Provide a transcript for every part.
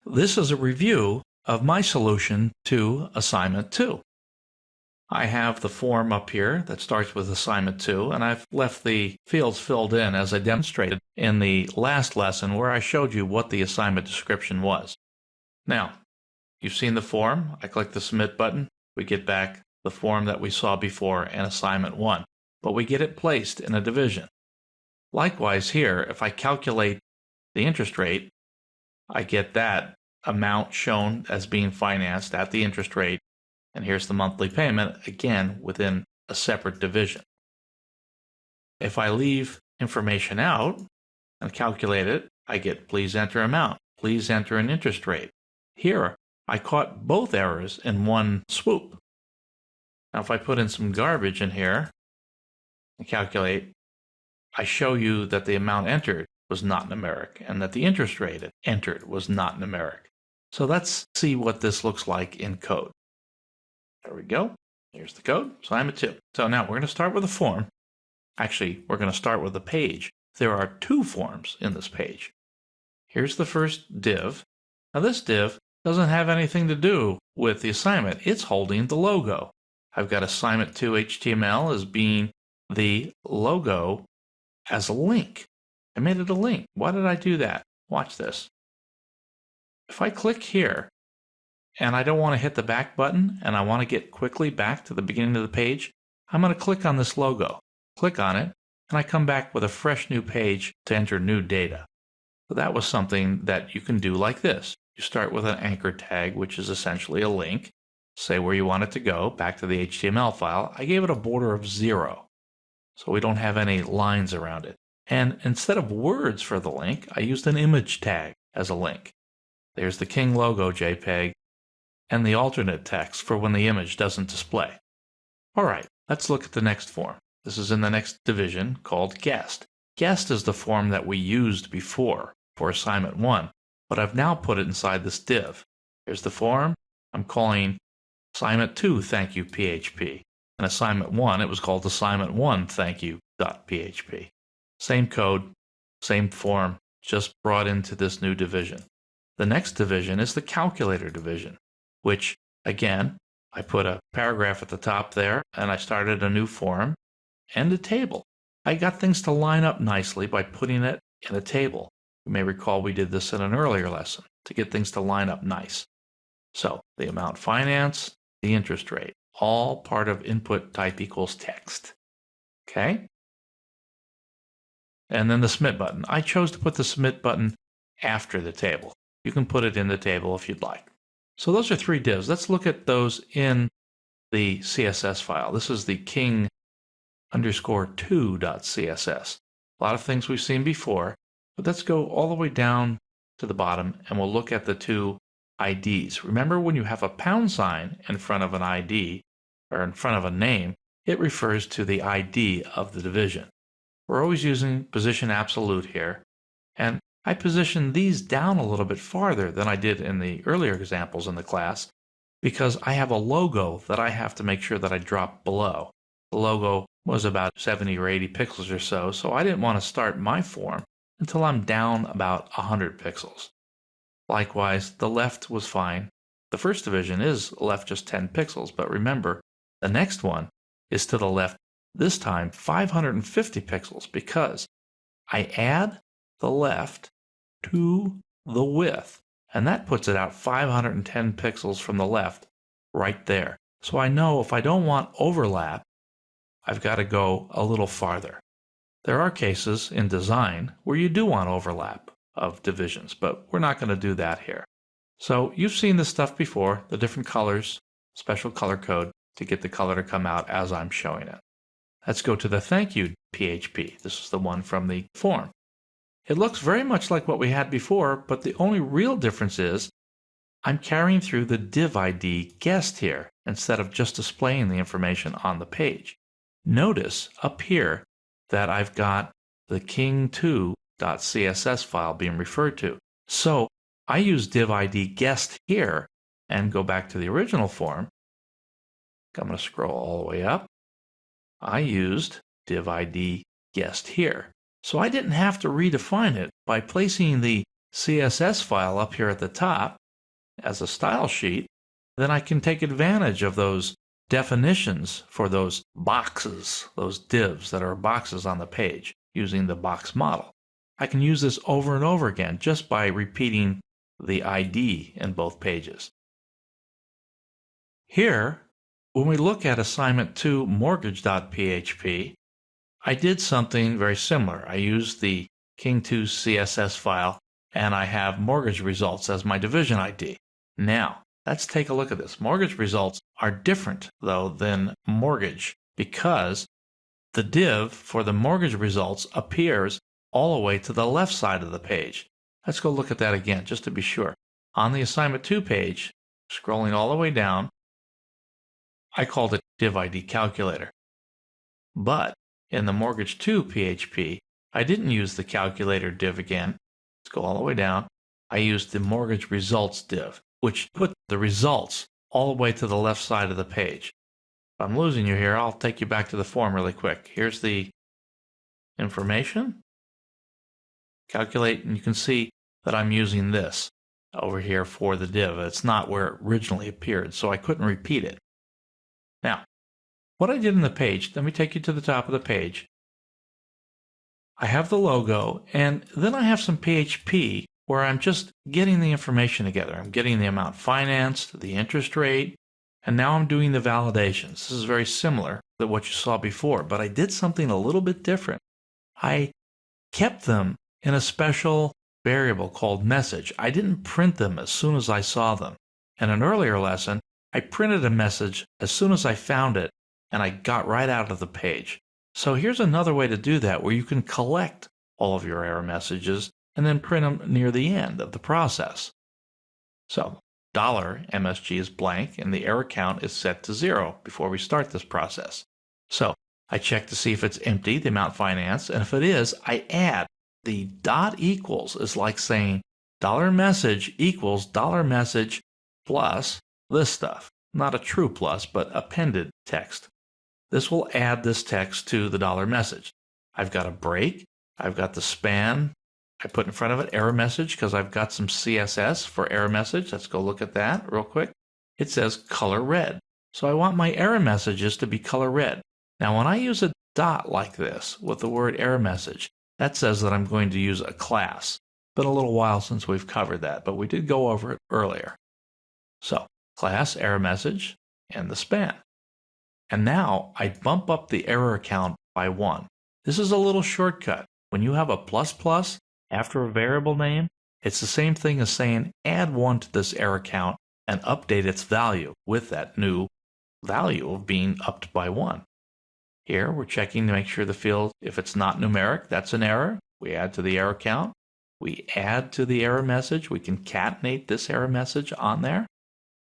This is a review of my solution to assignment 2. I have the form up here that starts with assignment 2, and I've left the fields filled in as I demonstrated in the last lesson where I showed you what the assignment description was. Now, you've seen the form. I click the submit button. We get back the form that we saw before in assignment 1, but we get it placed in a division. Likewise here, if I calculate the interest rate, I get that amount shown as being financed at the interest rate, and here's the monthly payment, again within a separate division. If I leave information out and calculate it, I get please enter amount, please enter an interest rate. Here, I caught both errors in one swoop. Now if I put in some garbage in here and calculate, I show you that the amount entered was not numeric and that the interest rate entered was not numeric. So let's see what this looks like in code. There we go. Here's the code, assignment 2. So now we're going to start with a form. Actually, we're going to start with a page. There are 2 forms in this page. Here's the first div. Now this div doesn't have anything to do with the assignment. It's holding the logo. I've got assignment 2 HTML as being the logo as a link. I made it a link. Why did I do that? Watch this. If I click here and I don't want to hit the back button and I want to get quickly back to the beginning of the page, I'm going to click on this logo. Click on it and I come back with a fresh new page to enter new data. So that was something that you can do like this. You start with an anchor tag, which is essentially a link. Say where you want it to go, back to the HTML file. I gave it a border of 0, so we don't have any lines around it. And instead of words for the link, I used an image tag as a link. There's the King logo JPEG and the alternate text for when the image doesn't display. All right, let's look at the next form. This is in the next division called guest. Guest is the form that we used before for assignment 1, but I've now put it inside this div. Here's the form. I'm calling assignment 2 thank you PHP. In assignment 1, it was called assignment 1 thank you.php. Same code, same form, just brought into this new division. The next division is the calculator division, which, again, I put a paragraph at the top there, and I started a new form and a table. I got things to line up nicely by putting it in a table. You may recall we did this in an earlier lesson to get things to line up nice. So the amount financed, the interest rate, all part of input type equals text. Okay? And then the submit button. I chose to put the submit button after the table. You can put it in the table if you'd like. So those are 3 divs. Let's look at those in the CSS file. This is the king_2.css. A lot of things we've seen before, but let's go all the way down to the bottom and we'll look at the 2 IDs. Remember, when you have a pound sign in front of an ID or in front of a name, it refers to the ID of the division. We're always using position absolute here, and I positioned these down a little bit farther than I did in the earlier examples in the class because I have a logo that I have to make sure that I drop below. The logo was about 70 or 80 pixels or so, so I didn't want to start my form until I'm down about 100 pixels. Likewise, the left was fine. The first division is left just 10 pixels, but remember, the next one is to the left, this time 550 pixels, because I add the left to the width, and that puts it out 510 pixels from the left right there. So I know if I don't want overlap, I've got to go a little farther. There are cases in design where you do want overlap of divisions, but we're not going to do that here. So you've seen this stuff before, the different colors, special color code to get the color to come out as I'm showing it. Let's go to the thank you PHP. This is the one from the form. It looks very much like what we had before, but the only real difference is I'm carrying through the div ID guest here instead of just displaying the information on the page. Notice up here that I've got the king2.css file being referred to. So I use div ID guest here and go back to the original form. I'm going to scroll all the way up. I used div ID guest here. So I didn't have to redefine it by placing the CSS file up here at the top as a style sheet, then I can take advantage of those definitions for those boxes, those divs that are boxes on the page using the box model. I can use this over and over again just by repeating the ID in both pages. Here, when we look at assignment 2 mortgage.php, I did something very similar. I used the King2 CSS file and I have mortgage results as my division ID. Now, let's take a look at this. Mortgage results are different, though, than mortgage because the div for the mortgage results appears all the way to the left side of the page. Let's go look at that again, just to be sure. On the assignment 2 page, scrolling all the way down, I called it div ID calculator. But in the mortgage 2 PHP, I didn't use the calculator div again. Let's go all the way down. I used the mortgage results div, which put the results all the way to the left side of the page. If I'm losing you here, I'll take you back to the form really quick. Here's the information. Calculate, and you can see that I'm using this over here for the div. It's not where it originally appeared, so I couldn't repeat it. Now, what I did in the page, let me take you to the top of the page. I have the logo, and then I have some PHP where I'm just getting the information together. I'm getting the amount financed, the interest rate, and now I'm doing the validations. This is very similar to what you saw before, but I did something a little bit different. I kept them in a special variable called message. I didn't print them as soon as I saw them. In an earlier lesson, I printed a message as soon as I found it, and I got right out of the page. So here's another way to do that where you can collect all of your error messages and then print them near the end of the process. So $MSG is blank and the error count is set to 0 before we start this process. So I check to see if it's empty, the amount financed, and if it is, I add. The dot equals is like saying $message equals $message plus this stuff. Not a true plus, but appended text. This will add this text to the $message. I've got a break. I've got the span. I put in front of it error message because I've got some CSS for error message. Let's go look at that real quick. It says color red. So I want my error messages to be color red. Now when I use a dot like this with the word error message, that says that I'm going to use a class. It's been a little while since we've covered that, but we did go over it earlier. So class, error message, and the span. And now I bump up the error count by 1. This is a little shortcut. When you have a plus plus after a variable name, it's the same thing as saying add 1 to this error count and update its value with that new value of being upped by 1. Here we're checking to make sure the field, if it's not numeric, that's an error. We add to the error count. We add to the error message. We concatenate this error message on there.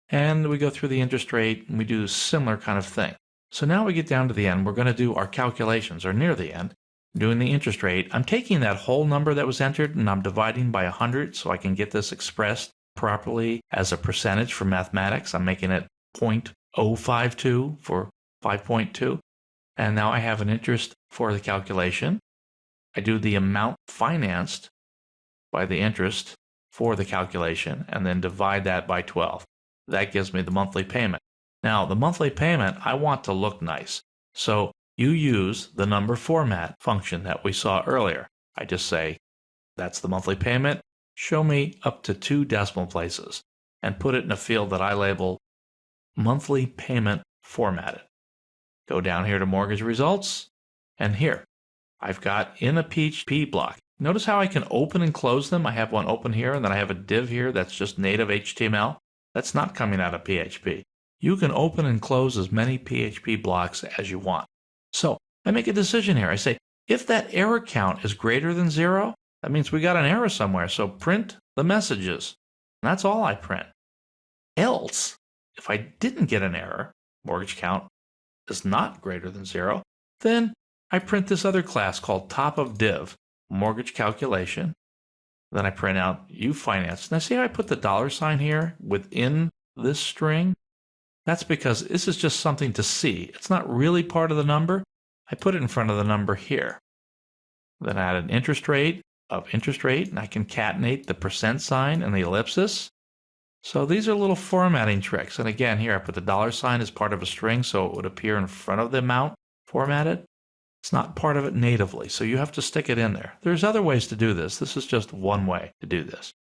And we go through the interest rate and we do a similar kind of thing. So now we get down to the end. We're going to do our calculations, or near the end, doing the interest rate. I'm taking that whole number that was entered and I'm dividing by 100 so I can get this expressed properly as a percentage for mathematics. I'm making it 0.052 for 5.2. And now I have an interest for the calculation. I do the amount financed by the interest for the calculation and then divide that by 12. That gives me the monthly payment. Now, the monthly payment, I want to look nice. So you use the number format function that we saw earlier. I just say, that's the monthly payment. Show me up to 2 decimal places and put it in a field that I label monthly payment formatted. Go down here to mortgage results, and here I've got in a PHP block. Notice how I can open and close them. I have one open here, and then I have a div here that's just native HTML. That's not coming out of PHP. You can open and close as many PHP blocks as you want. So I make a decision here. I say, if that error count is greater than 0, that means we got an error somewhere, so print the messages. And that's all I print. Else, if I didn't get an error, mortgage count is not greater than 0, then I print this other class called top of div, mortgage calculation. Then I print out you finance. Now see how I put the $sign here within this string? That's because this is just something to see. It's not really part of the number. I put it in front of the number here. Then I add an interest rate. of interest rate, and I concatenate the percent sign and the ellipsis. So these are little formatting tricks. And again, here I put the dollar sign as part of a string so it would appear in front of the amount formatted. It's not part of it natively, so you have to stick it in there. There's other ways to do this. This is just one way to do this.